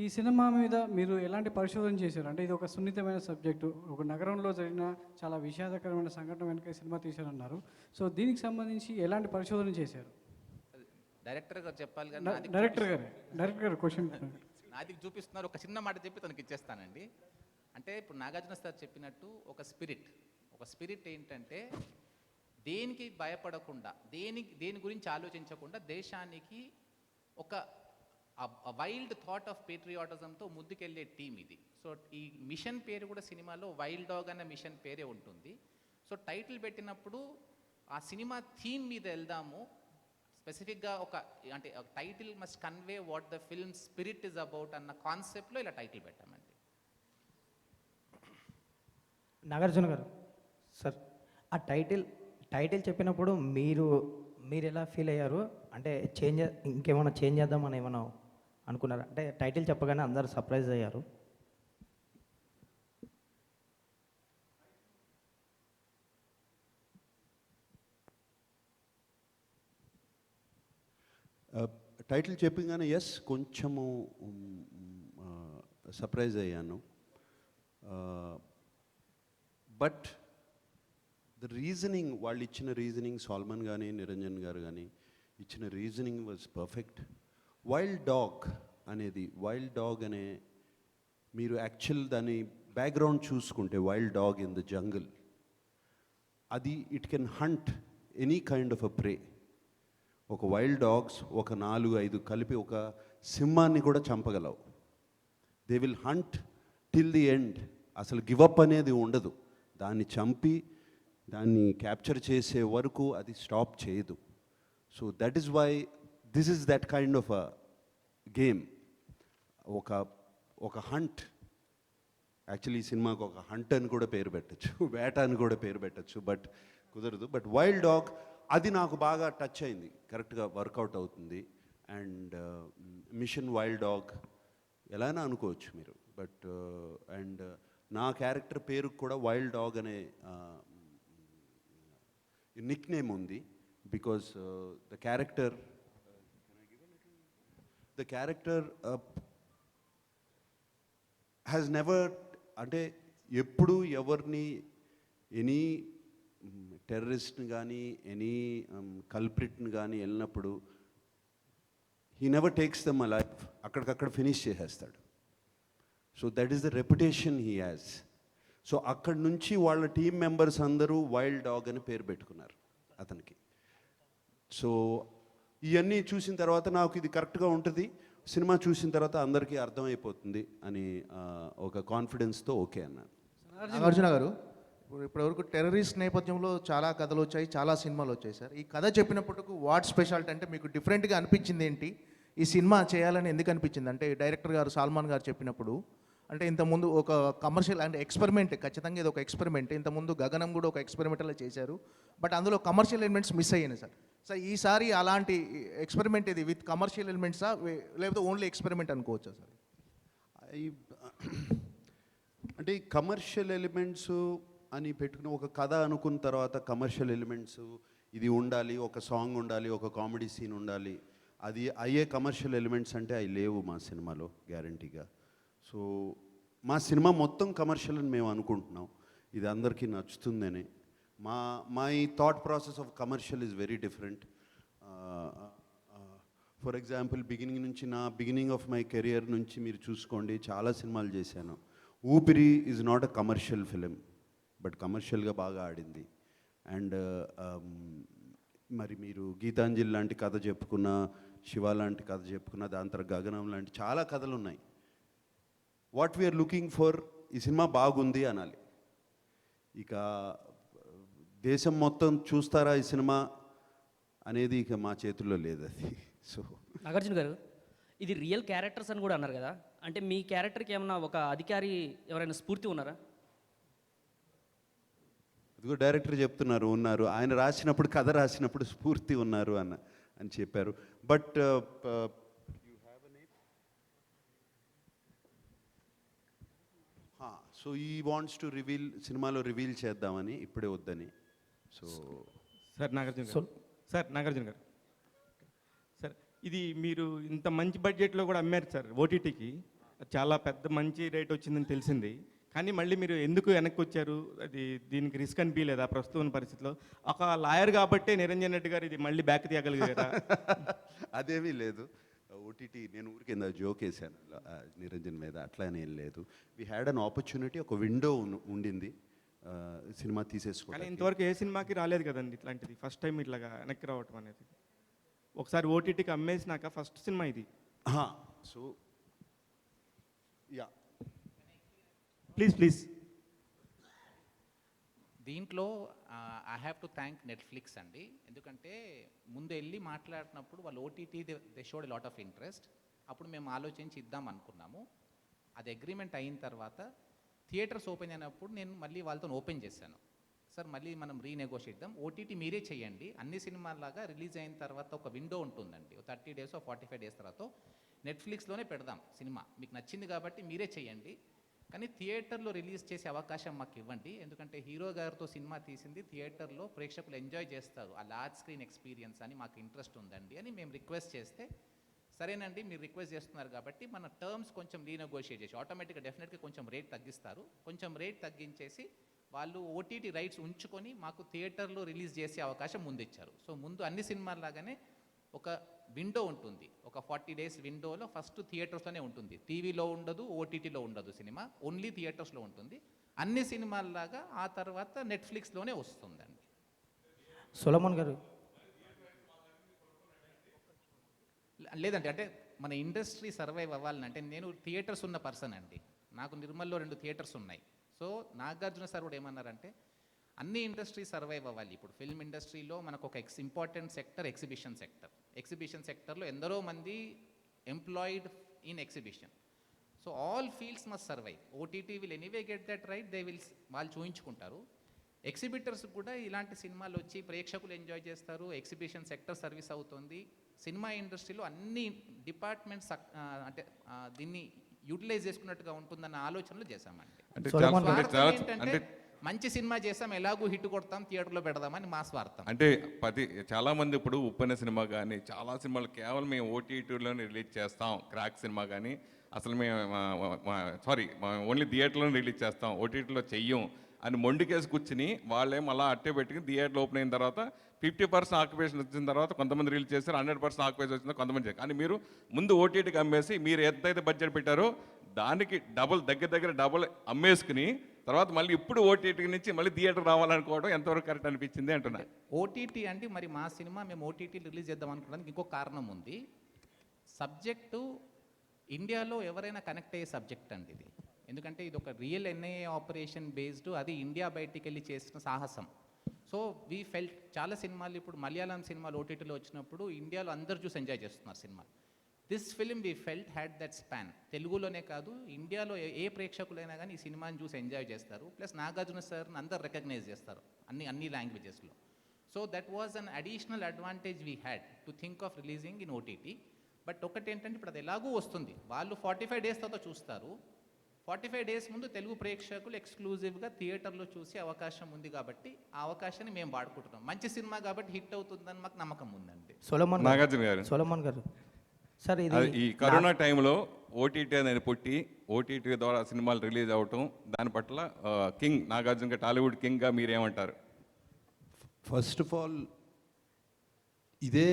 ఈ సినిమా మీద మీరు ఎలాంటి పరిశోధన చేశారు? అంటే ఇది ఒక సున్నితమైన సబ్జెక్టు, ఒక నగరంలో జరిగిన చాలా విషాదకరమైన సంఘటన వెనుక సినిమా తీశారన్నారు. సో దీనికి సంబంధించి ఎలాంటి పరిశోధన చేశారు? డైరెక్టర్ గారు చెప్పాలి కానీ డైరెక్టర్ గారు క్వశ్చన్ నాది చూపిస్తున్నారు. ఒక చిన్న మాట చెప్పి తనకి ఇచ్చేస్తానండి. అంటే ఇప్పుడు నాగార్జున సార్ చెప్పినట్టు ఒక స్పిరిట్ ఏంటంటే దేనికి భయపడకుండా, దేని గురించి ఆలోచించకుండా దేశానికి ఒక వైల్డ్ థాట్ ఆఫ్ పేట్రియాటిజంతో ముందుకెళ్ళే టీం ఇది. సో ఈ మిషన్ పేరు కూడా సినిమాలో వైల్డ్ డాగ్ అన్న మిషన్ పేరే ఉంటుంది. సో టైటిల్ పెట్టినప్పుడు ఆ సినిమా థీమ్ మీద వెళ్దాము, స్పెసిఫిక్గా అంటే title must convey what the film spirit is about అన్న కాన్సెప్ట్లో ఇలా టైటిల్ పెట్టామండి. నాగార్జున గారు సార్, ఆ టైటిల్ చెప్పినప్పుడు మీరు ఎలా ఫీల్ అయ్యారు? అంటే ఇంకేమైనా చేంజ్ చేద్దామని ఏమైనా అనుకున్నారా? అంటే టైటిల్ చెప్పగానే అందరూ సర్ప్రైజ్ అయ్యారు. టైటిల్ చెప్పగానే ఎస్ కొంచెము సర్ప్రైజ్ అయ్యాను. బట్ ద రీజనింగ్, వాళ్ళు ఇచ్చిన రీజనింగ్, సాల్మన్ కానీ నిరంజన్ గారు కానీ ఇచ్చిన reasoning was perfect. Wild dog అనే మీరు యాక్చువల్ దాని బ్యాక్గ్రౌండ్ చూసుకుంటే, wild dog in the jungle, అది it can hunt any kind of a prey. ఒక వైల్డ్ డాగ్స్ ఒక 4-5 కలిపి ఒక సింహాన్ని కూడా చంపగలవు. They will hunt till the end. అసలు గివప్ అనేది ఉండదు. దాన్ని చంపి దాన్ని క్యాప్చర్ చేసే వరకు అది స్టాప్ చేయదు. So that is why this is that kind of a game. ఒక హంట్, యాక్చువల్లీ ఈ సినిమాకు ఒక హంట్ అని కూడా పేరు పెట్టచ్చు, వేట అని కూడా పేరు పెట్టచ్చు, బట్ కుదరదు. బట్ వైల్డ్ డాగ్ అది నాకు బాగా టచ్ అయింది, కరెక్ట్గా వర్కౌట్ అవుతుంది. అండ్ మిషన్ వైల్డ్ డాగ్ ఎలానా అనుకోవచ్చు మీరు, బట్ అండ్ నా క్యారెక్టర్ పేరుకు కూడా వైల్డ్ డాగ్ అనే నిక్ నేమ్ ఉంది. Because the character has never, అంటే ఎప్పుడు ఎవరిని ఎనీ టెర్రరిస్ట్ని కానీ ఎనీ కల్ప్రిట్ని కానీ వెళ్ళినప్పుడు he never takes them a life, అక్కడికక్కడ ఫినిష్ చేసేస్తాడు. So that is the reputation he has. So అక్కడి నుంచి వాళ్ళ టీం మెంబర్స్ అందరూ వైల్డ్ డాగ్ అని పేరు పెట్టుకున్నారు అతనికి. సో ఇవన్నీ చూసిన తర్వాత నాకు ఇది కరెక్ట్గా ఉంటుంది, సినిమా చూసిన తర్వాత అందరికీ అర్థమైపోతుంది అని ఒక కాన్ఫిడెన్స్తో ఓకే అన్నాను. నాగార్జున గారు, ఇప్పటివరకు టెర్రరిస్ట్ నేపథ్యంలో చాలా కథలు వచ్చాయి, చాలా సినిమాలు వచ్చాయి సార్. ఈ కథ చెప్పినప్పటికి వాట్ స్పెషాలిటీ, అంటే మీకు డిఫరెంట్గా అనిపించింది ఏంటి? ఈ సినిమా చేయాలని ఎందుకు అనిపించింది? అంటే డైరెక్టర్ గారు సాల్మాన్ గారు చెప్పినప్పుడు, అంటే ఇంతకుముందు ఒక కమర్షియల్ అంటే ఎక్స్పెరిమెంట్, ఖచ్చితంగా ఇది ఒక ఎక్స్పెరిమెంట్. ఇంతకుముందు గగనం కూడా ఒక ఎక్స్పెరిమెంట్లో చేశారు, బట్ అందులో కమర్షియల్ ఎలిమెంట్స్ మిస్ అయ్యాయి సార్. సార్ ఈసారి అలాంటి ఎక్స్పెరిమెంట్ ఇది విత్ కమర్షియల్ ఎలిమెంట్సా, లేకపోతే ఓన్లీ ఎక్స్పెరిమెంట్ అనుకోవచ్చా సార్? అంటే కమర్షియల్ ఎలిమెంట్స్ అని పెట్టుకుని ఒక కథ అనుకున్న తర్వాత కమర్షియల్ ఎలిమెంట్స్ ఇది ఉండాలి, ఒక సాంగ్ ఉండాలి, ఒక కామెడీ సీన్ ఉండాలి, అది అయ్యే కమర్షియల్ ఎలిమెంట్స్ అంటే అవి లేవు మా సినిమాలో గ్యారంటీగా. సో మా సినిమా మొత్తం కమర్షియల్ అని మేము అనుకుంటున్నాం, ఇది అందరికీ నచ్చుతుందని. My thought process of commercial is very different. For example beginning of my career నుంచి మీరు చూసుకోండి, చాలా సినిమాలు చేశాను. ఊపిరి is not a commercial film, but కమర్షియల్గా బాగా ఆడింది. అండ్ మరి మీరు గీతాంజలి లాంటి కథ చెప్పుకున్న, శివ లాంటి కథ చెప్పుకున్న, దాని తర్వాత గగనం లాంటి చాలా కథలు ఉన్నాయి. వాట్ వీఆర్ లుకింగ్ ఫర్, ఈ సినిమా బాగుంది అనాలి. ఇక దేశం మొత్తం చూస్తారా ఈ సినిమా అనేది ఇక మా చేతుల్లో లేదు అది. సో నాగార్జున గారు, ఇది రియల్ క్యారెక్టర్స్ అని కూడా అన్నారు కదా, అంటే మీ క్యారెక్టర్కి ఏమన్నా ఒక అధికారి ఎవరైనా స్ఫూర్తి ఉన్నారా? అదిగో డైరెక్టర్ చెప్తున్నారు ఉన్నారు, ఆయన రాసినప్పుడు కథ రాసినప్పుడు స్ఫూర్తి ఉన్నారు అని చెప్పారు. బట్ సో ఈ వాంట్స్ టు రివీల్, సినిమాలో రివీల్ చేద్దామని, ఇప్పుడే వద్దని. So sir Nagarjuna garu sir, ఇది మీరు ఇంత మంచి బడ్జెట్లో కూడా అమ్మారు సార్ ఓటీటీకి, చాలా పెద్ద మంచి రేట్ వచ్చిందని తెలిసింది. కానీ మళ్ళీ మీరు ఎందుకు వెనక్కి వచ్చారు? అది దీనికి రిస్క్ అనిపించలేదా ప్రస్తుతం పరిస్థితిలో? ఒక లాయర్ కాబట్టే నిరంజన్ రెడ్డి గారు ఇది మళ్ళీ బ్యాక్ తీయగలిగారా? అదేమీ లేదు. ఓటీటీ నేను ఊరికి కింద జోక్ వేసాను నిరంజన్ మీద, అట్లా ఏం లేదు. వీ హ్యాడ్ అన్ ఆపర్చునిటీ, ఒక విండో ఉండింది. సినిమా కానీ తీసేసుకోవడానికి. ఇంతవరకు ఏ సినిమాకి రాలేదు కదండి ఇట్లాంటిది, ఫస్ట్ టైం ఇట్లాగా వెనక్కి రావటం అనేది. ఒకసారి ఓటీటీకి అమ్మేసినాక ఫస్ట్ సినిమా ఇది. సో యా, ప్లీజ్ దీంట్లో I have to thank Netflix అండి. ఎందుకంటే ముందు వెళ్ళి మాట్లాడినప్పుడు వాళ్ళు OTT they showed lot of interest. అప్పుడు మేము ఆలోచించి ఇద్దాం అనుకున్నాము. అది అగ్రిమెంట్ అయిన తర్వాత థియేటర్స్ ఓపెన్ అయినప్పుడు నేను మళ్ళీ వాళ్ళతో ఓపెన్ చేశాను. సార్ మళ్ళీ మనం రీనెగోషియేట్ చేద్దాం, ఓటీటీ మీరే చేయండి, అన్ని సినిమాలాగా రిలీజ్ అయిన తర్వాత ఒక విండో ఉంటుందండి, 30 days 45 days తర్వాత నెట్ఫ్లిక్స్లోనే పెడదాం సినిమా, మీకు నచ్చింది కాబట్టి మీరే చేయండి, కానీ థియేటర్లో రిలీజ్ చేసే అవకాశం మాకు ఇవ్వండి, ఎందుకంటే హీరో గారితో సినిమా తీసింది థియేటర్లో ప్రేక్షకులు ఎంజాయ్ చేస్తారు, ఆ లార్జ్ స్క్రీన్ ఎక్స్పీరియన్స్ అని మాకు ఇంట్రెస్ట్ ఉందండి అని మేము రిక్వెస్ట్ చేస్తే, సరేనండి మీరు రిక్వెస్ట్ చేస్తున్నారు కాబట్టి మన టర్మ్స్ కొంచెం రీనెగోషియేట్ చేసి ఆటోమేటిక్గా డెఫినెట్గా కొంచెం రేట్ తగ్గిస్తారు, కొంచెం రేట్ తగ్గించేసి వాళ్ళు ఓటీటీ రైట్స్ ఉంచుకొని మాకు థియేటర్లో రిలీజ్ చేసే అవకాశం ముందు ఇచ్చారు. సో ముందు అన్ని సినిమాల్లాగానే ఒక విండో ఉంటుంది, ఒక 40 days విండోలో ఫస్ట్ థియేటర్స్లోనే ఉంటుంది, టీవీలో ఉండదు, ఓటీటీలో ఉండదు, సినిమా ఓన్లీ థియేటర్స్లో ఉంటుంది. అన్ని సినిమాల్లాగా ఆ తర్వాత నెట్ఫ్లిక్స్లోనే వస్తుందండి. సొలమన్ గారు లేదంటే అంటే మన ఇండస్ట్రీ సర్వైవ్ అవ్వాలంటే నేను థియేటర్స్ ఉన్న పర్సన్ అండి, నాకు నిర్మల్లో 2 థియేటర్స్ ఉన్నాయి. సో నాగార్జున సార్ కూడా ఏమన్నారంటే అన్ని ఇండస్ట్రీ సర్వైవ్ అవ్వాలి. ఇప్పుడు ఫిల్మ్ ఇండస్ట్రీలో మనకు ఒక ఇంపార్టెంట్ సెక్టర్ ఎగ్జిబిషన్ సెక్టర్లో ఎందరో మంది employed in exhibition. So all fields must survive. OTT will anyway get that right, వాళ్ళు చూయించుకుంటారు. ఎగ్జిబిటర్స్ కూడా ఇలాంటి సినిమాలు వచ్చి ప్రేక్షకులు ఎంజాయ్ చేస్తారు, ఎగ్జిబిషన్ సెక్టర్ సర్వీస్ అవుతుంది. సినిమా ఇండస్ట్రీలో అన్ని డిపార్ట్మెంట్స్ అంటే దీన్ని యూటిలైజ్ చేసుకున్నట్టుగా ఉంటుందన్న ఆలోచనలు చేశామండి. ఏంటంటే మంచి సినిమా చేసాం, ఎలాగూ హిట్ కొడతాం, థియేటర్లో పెడదామని మా స్వార్థం. అంటే చాలా మంది ఇప్పుడు ఉప్పెన సినిమా కానీ చాలా సినిమాలు కేవలం మేము ఓటీటీలోనే రిలీజ్ చేస్తాం, క్రాక్ సినిమా కానీ అసలు మేము ఓన్లీ థియేటర్లోనే రిలీజ్ చేస్తాం, ఓటీటీలో చెయ్యం అని మొండికేసి కూర్చుని వాళ్ళేం అలా అట్టే పెట్టుకుని థియేటర్లో ఓపెన్ అయిన తర్వాత 50% ఆక్యుపేషన్ వచ్చిన తర్వాత కొంతమంది రిలీజ్ చేశారు, 100% ఆక్యుపేషన్ వచ్చిందో కొంతమంది చేశారు. కానీ మీరు ముందు ఓటీటీకి అమ్మేసి మీరు ఎంతైతే బడ్జెట్ పెట్టారో దానికి దగ్గర డబుల్ అమ్మేసుకుని తర్వాత మళ్ళీ ఇప్పుడు ఓటీటీ నుంచి మళ్ళీ థియేటర్ రావాలనుకోవడం ఎంతవరకు కరెక్ట్ అనిపించింది అంటున్నా. ఓటీటీ అంటే మరి మా సినిమా మేము ఓటీటీ రిలీజ్ చేద్దాం అనుకోవడానికి ఇంకో కారణం ఉంది. సబ్జెక్టు ఇండియాలో ఎవరైనా కనెక్ట్ అయ్యే సబ్జెక్ట్ అండి ఇది, ఎందుకంటే ఇది ఒక రియల్ ఎన్ఐఏ ఆపరేషన్ బేస్డ్, అది ఇండియా బయటికి వెళ్ళి చేసిన సాహసం. సో వీ ఫెల్ట్ చాలా సినిమాలు ఇప్పుడు మలయాళం సినిమాలు ఓటీటీలో వచ్చినప్పుడు ఇండియాలో అందరు చూసి ఎంజాయ్ చేస్తున్నారు cinema. This film we felt had that span. తెలుగులోనే కాదు ఇండియాలో ఏ ప్రేక్షకులైనా కానీ ఈ సినిమాని చూసి ఎంజాయ్ చేస్తారు, ప్లస్ నాగార్జున సార్ని అందరు రికగ్నైజ్ చేస్తారు అన్ని లాంగ్వేజెస్లో. So that was an additional advantage we had to think of releasing in OTT. But ఒకటి ఏంటంటే ఇప్పుడు అది ఎలాగూ వస్తుంది, వాళ్ళు 45 days తర్వాత చూస్తారు, 45 days ముందు తెలుగు ప్రేక్షకులు ఎక్స్క్లూజివ్గా థియేటర్లో చూసే అవకాశం ఉంది కాబట్టి ఆ అవకాశాన్ని మేము వాడుకుంటున్నాం. మంచి సినిమా కాబట్టి హిట్ అవుతుందని మాకు నమ్మకం ఉందండి. సొలమన్ గారు సార్ ఈ కరోనా టైంలో ఓటీటీ అనేది పుట్టి ఓటీటీ ద్వారా సినిమాలు రిలీజ్ అవ్వటం దాని పట్ల కింగ్ నాగార్జున గారు టాలీవుడ్ కింగ్గా మీరేమంటారు? ఫస్ట్ ఆఫ్ ఆల్ ఇదే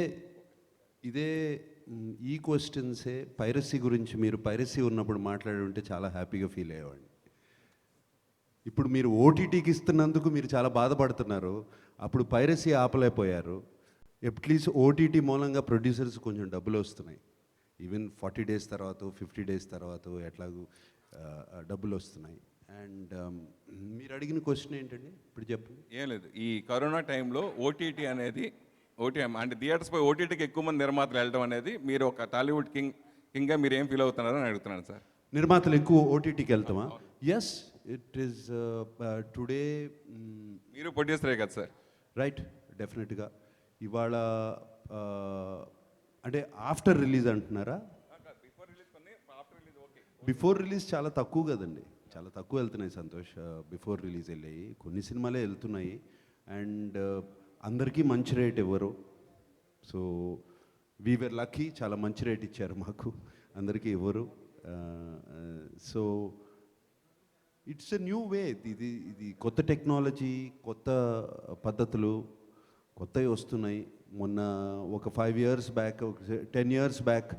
ఈ క్వశ్చన్సే పైరసీ గురించి మీరు పైరసీ ఉన్నప్పుడు మాట్లాడి ఉంటే చాలా హ్యాపీగా ఫీల్ అయ్యేవాడిని. ఇప్పుడు మీరు ఓటీటీకి ఇస్తున్నందుకు మీరు చాలా బాధపడుతున్నారు, అప్పుడు పైరసీ ఆపలేకపోయారు. అట్లీస్ట్ ఓటీటీ మూలంగా ప్రొడ్యూసర్స్ కొంచెం డబ్బులు వస్తున్నాయి, ఈవెన్ 40 days తర్వాత 50 days తర్వాత ఎట్లాగూ డబ్బులు వస్తున్నాయి. అండ్ మీరు అడిగిన క్వశ్చన్ ఏంటండి ఇప్పుడు చెప్పండి. ఏం లేదు, ఈ కరోనా టైంలో ఓటీటీ అనేది అంటే థియేటర్స్ పై ఓటీటీకి ఎక్కువ మంది నిర్మాతలు వెళ్ళడం అనేది మీరు ఒక టాలీవుడ్ కింగ్గా మీరు ఏం ఫీల్ అవుతున్నారని అడుగుతున్నాను సార్. నిర్మాతలు ఎక్కువ ఓటీటీకి వెళ్తామా? Yes, it is today. మీరు ప్రొడ్యూసరే కదా సార్? రైట్, డెఫినెట్గా. ఇవాళ అంటే ఆఫ్టర్ రిలీజ్ అంటున్నారా? బిఫోర్ రిలీజ్ చాలా తక్కువ కదండి, చాలా తక్కువ వెళ్తున్నాయి సంతోష్. బిఫోర్ రిలీజ్ వెళ్ళాయి కొన్ని సినిమాలే వెళ్తున్నాయి. అండ్ అందరికీ మంచి రేట్ ఇవ్వరు. సో వీఆర్ లక్కీ, చాలా మంచి రేట్ ఇచ్చారు మాకు, అందరికీ ఇవ్వరు. So it's a new way. ఇది కొత్త టెక్నాలజీ, కొత్త పద్ధతులు కొత్తవి వస్తున్నాయి. మొన్న ఒక 5 years back, 10 years back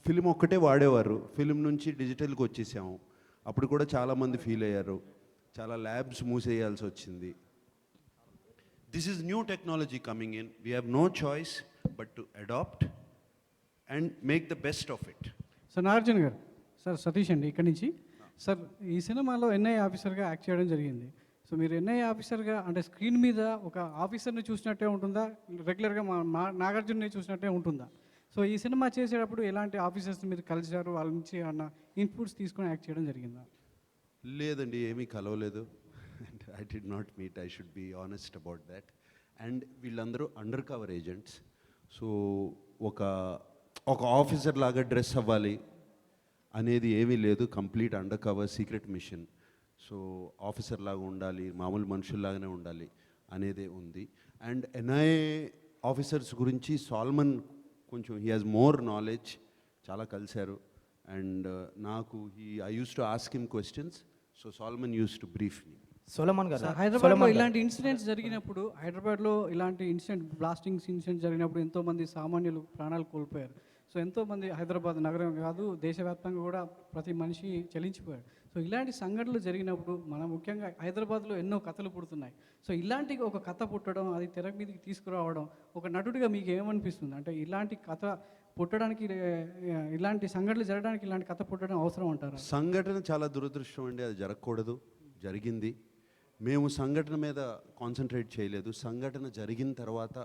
film ఒక్కటే వాడేవారు, ఫిలిం నుంచి డిజిటల్కి వచ్చేసాము. అప్పుడు కూడా చాలామంది ఫీల్ అయ్యారు, చాలా ల్యాబ్స్ మూసేయాల్సి వచ్చింది. This is new technology coming in, we have no choice but to adapt and make the best of it. Sir Nagarjuna garu, sir Satish అండి ఇక్కడి నుంచి. సార్ ఈ సినిమాలో ఎన్ఐ ఆఫీసర్గా యాక్ట్ చేయడం జరిగింది. సో మీరు ఎన్ఐ ఆఫీసర్గా అంటే స్క్రీన్ మీద ఒక ఆఫీసర్ని చూసినట్టే ఉంటుందా, రెగ్యులర్గా మా నాగార్జున్ని చూసినట్టే ఉంటుందా? సో ఈ సినిమా చేసేటప్పుడు ఎలాంటి ఆఫీసర్స్ని మీరు కలిసారు, వాళ్ళ నుంచి ఏమన్నా ఇన్పుట్స్ తీసుకొని యాక్ట్ చేయడం జరిగిందా? లేదండి, ఏమీ కలవలేదు. I did not meet, I should be honest about that. And వీళ్ళందరూ అండర్ కవర్ ఏజెంట్స్. సో ఒక ఆఫీసర్ లాగా డ్రెస్ అవ్వాలి అనేది ఏమీ లేదు, complete undercover secret mission. So officer లాగా ఉండాలి, మామూలు మనుషుల్లాగానే ఉండాలి అనేదే ఉంది. అండ్ ఎన్ఐఏ ఆఫీసర్స్ గురించి సాల్మన్ కొంచెం హీ హాజ్ మోర్ నాలెడ్జ్, చాలా కలిశారు. అండ్ నాకు I use to ask him questions, so Solomon use to brief me. Solomon గారు, హైదరాబాద్లో ఇలాంటి ఇన్సిడెంట్స్ జరిగినప్పుడు, హైదరాబాద్లో ఇలాంటి బ్లాస్టింగ్స్ ఇన్సిడెంట్ జరిగినప్పుడు ఎంతోమంది సామాన్యులు ప్రాణాలు కోల్పోయారు. సో ఎంతోమంది హైదరాబాద్ నగరం కాదు దేశవ్యాప్తంగా కూడా ప్రతి మనిషి చలించిపోయాడు. సో ఇలాంటి సంఘటనలు జరిగినప్పుడు మనం ముఖ్యంగా హైదరాబాద్లో ఎన్నో కథలు పుడుతున్నాయి. సో ఇలాంటి ఒక కథ పుట్టడం, అది తెర మీదకి తీసుకురావడం ఒక నటుడిగా మీకు ఏమనిపిస్తుంది? అంటే ఇలాంటి కథ పుట్టడానికి, ఇలాంటి సంఘటనలు జరగడానికి ఇలాంటి కథ పుట్టడం అవసరం అంటారా? సంఘటన చాలా దురదృష్టం అండి, అది జరగకూడదు, జరిగింది. మేము సంఘటన మీద కాన్సన్ట్రేట్ చేయలేదు. సంఘటన జరిగిన తర్వాత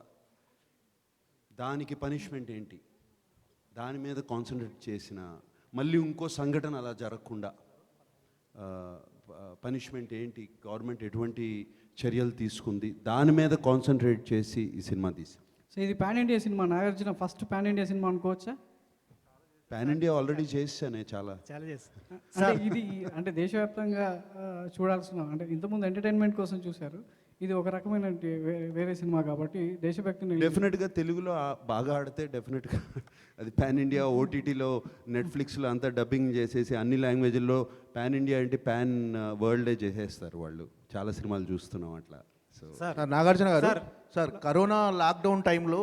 దానికి పనిష్మెంట్ ఏంటి, దాని మీద కాన్సన్ట్రేట్ చేసిన మళ్ళీ ఇంకో సంఘటన అలా జరగకుండా పనిష్మెంట్ ఏంటి, గవర్నమెంట్ ఎటువంటి చర్యలు తీసుకుంది, దాని మీద కాన్సన్ట్రేట్ చేసి ఈ సినిమా తీసాం. సో ఇది pan India cinema, Nagarjuna first pan India cinema అనుకోవచ్చా? పాన్ ఇండియా ఆల్రెడీ చేశానే చాలా. అంటే ఇది అంటే దేశవ్యాప్తంగా చూడాల్సిన, అంటే ఇంతకుముందు ఎంటర్టైన్మెంట్ కోసం చూశారు, ఇది ఒక రకమైన వేరే సినిమా కాబట్టి దేశభక్తిని డెఫినెట్గా తెలుగులో బాగా ఆడితే డెఫినెట్గా అది పాన్ ఇండియా. ఓటీటీలో నెట్ఫ్లిక్స్లో అంతా డబ్బింగ్ చేసేసి అన్ని లాంగ్వేజ్ల్లో పాన్ ఇండియా అంటే పాన్ వరల్డే చేసేస్తారు వాళ్ళు. చాలా సినిమాలు చూస్తున్నాం అట్లా. So sir Nagarjuna garu, sir corona lockdown టైంలో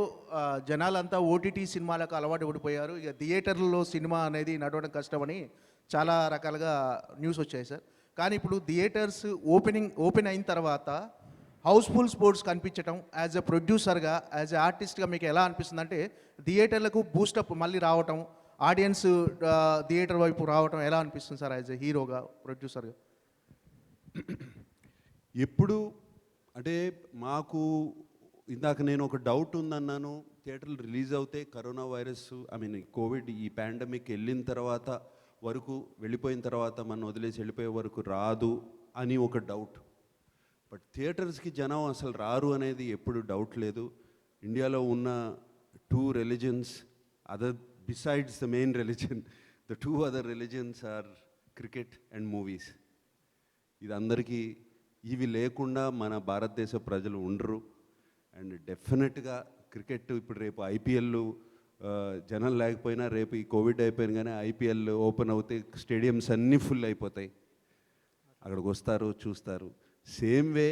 జనాలంతా ఓటీటీ సినిమాలకు అలవాటు పడిపోయారు. ఇక థియేటర్లో సినిమా అనేది నడవడం కష్టమని చాలా రకాలుగా న్యూస్ వచ్చాయి సార్. కానీ ఇప్పుడు థియేటర్స్ ఓపెన్ అయిన తర్వాత హౌస్ఫుల్ స్పోర్ట్స్ కనిపించడం, యాజ్ ఎ ప్రొడ్యూసర్గా, యాజ్ ఎ ఆర్టిస్ట్గా మీకు ఎలా అనిపిస్తుంది? అంటే థియేటర్లకు బూస్టప్ మళ్ళీ రావటం, ఆడియన్స్ థియేటర్ వైపు రావటం ఎలా అనిపిస్తుంది సార్ యాజ్ ఎ హీరోగా, ప్రొడ్యూసర్గా? ఎప్పుడు అంటే మాకు ఇందాక నేను ఒక డౌట్ ఉందన్నాను, థియేటర్లు రిలీజ్ అవుతే కరోనా వైరస్ కోవిడ్ ఈ పాండమిక్ వెళ్ళిన తర్వాత వరకు, వెళ్ళిపోయిన తర్వాత మనం వదిలేసి వెళ్ళిపోయే వరకు రాదు అని ఒక డౌట్. బట్ థియేటర్స్కి జనం అసలు రారు అనేది ఎప్పుడు డౌట్ లేదు. ఇండియాలో ఉన్న 2 religions other besides the main religion, the 2 other religions are cricket and movies. ఇది అందరికీ, ఇవి లేకుండా మన భారతదేశ ప్రజలు ఉండరు. అండ్ డెఫినెట్గా క్రికెట్ ఇప్పుడు రేపు ఐపీఎల్ జనం లేకపోయినా, రేపు ఈ కోవిడ్ అయిపోయిన కానీ ఐపీఎల్ ఓపెన్ అవుతే స్టేడియంస్ అన్నీ ఫుల్ అయిపోతాయి, అక్కడికి వస్తారు చూస్తారు. సేమ్ వే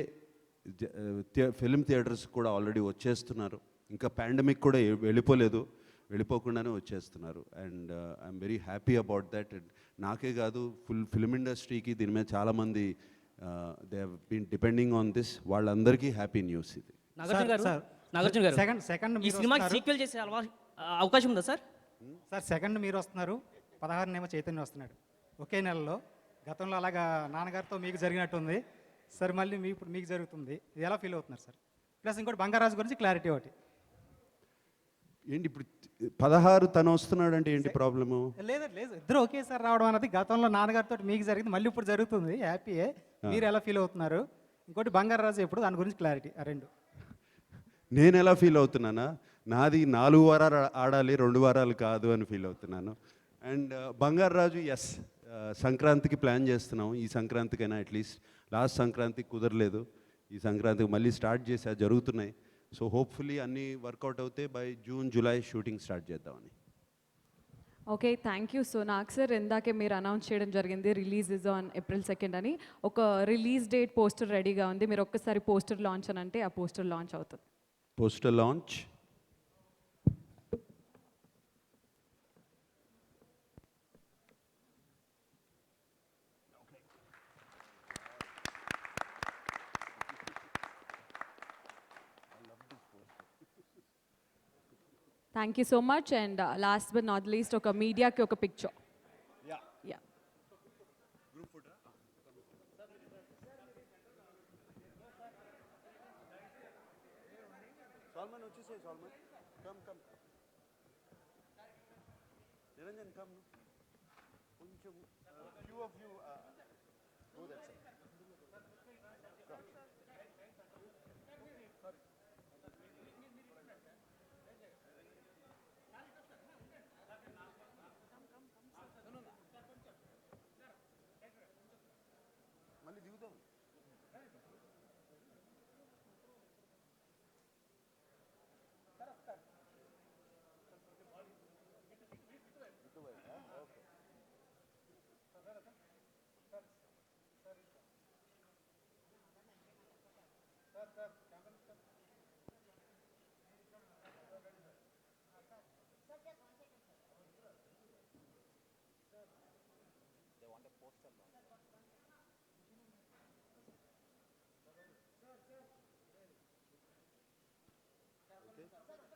ఫిల్మ్ థియేటర్స్ కూడా ఆల్రెడీ వచ్చేస్తున్నారు. ఇంకా పాండమిక్ కూడా వెళ్ళిపోలేదు, వెళ్ళిపోకుండానే వచ్చేస్తున్నారు. And I'm very happy about that. నాకే కాదు, ఫిల్మ్ ఇండస్ట్రీకి దీని మీద చాలామంది they have been depending on this, వాళ్ళందరికీ హ్యాపీ న్యూస్ ఇది. నాగార్జున గారు, సెకండ్ ఈ సినిమాకి సీక్వెల్ చేసే అవకాశం ఉందా సార్? సార్ సెకండ్ మీరు వస్తున్నారు, 16 చైతన్య వస్తున్నాడు ఒకే నెలలో. గతంలో అలాగా నాన్నగారితో మీకు జరిగినట్టుంది సార్, మళ్ళీ ఇప్పుడు మీకు జరుగుతుంది, ఇది ఎలా ఫీల్ అవుతున్నారు సార్? ప్లస్ ఇంకోటి బంగారాజు గురించి క్లారిటీ ఒకటి ఏంటి ఇప్పుడు 16 తను వస్తున్నాడు అంటే ఏంటి ప్రాబ్లము? లేదు ఇద్దరు ఒకేసారి రావడం అనేది గతంలో నాన్నగారితో మీకు జరిగింది, మళ్ళీ ఇప్పుడు జరుగుతుంది, హ్యాపీయే. మీరు ఎలా ఫీల్ అవుతున్నారు? ఇంకోటి బంగారాజు ఎప్పుడు, దాని గురించి క్లారిటీ. ఆ రెండు నేను ఎలా ఫీల్ అవుతున్నానా, నాది 4 వారాలు ఆడాలి, 2 వారాలు కాదు అని ఫీల్ అవుతున్నాను. అండ్ బంగారాజు ఎస్, సంక్రాంతికి ప్లాన్ చేస్తున్నాం, ఈ సంక్రాంతికైనా అట్లీస్ట్. లాస్ట్ సంక్రాంతికి కుదరలేదు, ఈ సంక్రాంతికి మళ్ళీ స్టార్ట్ చేసా, జరుగుతున్నాయి. సో హోప్ఫుల్లీ అన్నీ వర్కౌట్ అవుతే by June July shooting start చేద్దామని. Okay, thank you. సో నాకు సార్ ఇందాకే మీరు అనౌన్స్ చేయడం జరిగింది రిలీజ్ ఇస్ ఆన్ April 2 అని. ఒక రిలీజ్ డేట్ పోస్టర్ రెడీగా ఉంది, మీరు ఒక్కసారి పోస్టర్ లాంచ్ అని అంటే ఆ పోస్టర్ లాంచ్ అవుతుంది. Poster launch. Thank you so much. And last but not least ఒక మీడియాకి ఒక పిక్చర్. యా సాల్మన్ వచ్చేసే Solomon come come Niranjan come కొంచెం few of you go that side మళ్ళీ దిగుదాం. Okay.